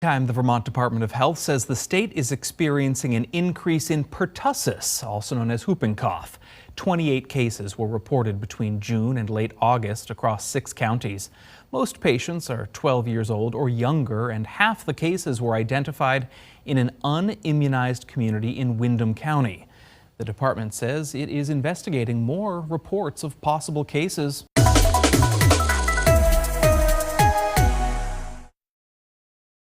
The Vermont Department of Health says the state is experiencing an increase in pertussis, also known as whooping cough. 28 cases were reported between June and late August across 6 counties. Most patients are 12 years old or younger, and half the cases were identified in an unimmunized community in Windham County. The department says it is investigating more reports of possible cases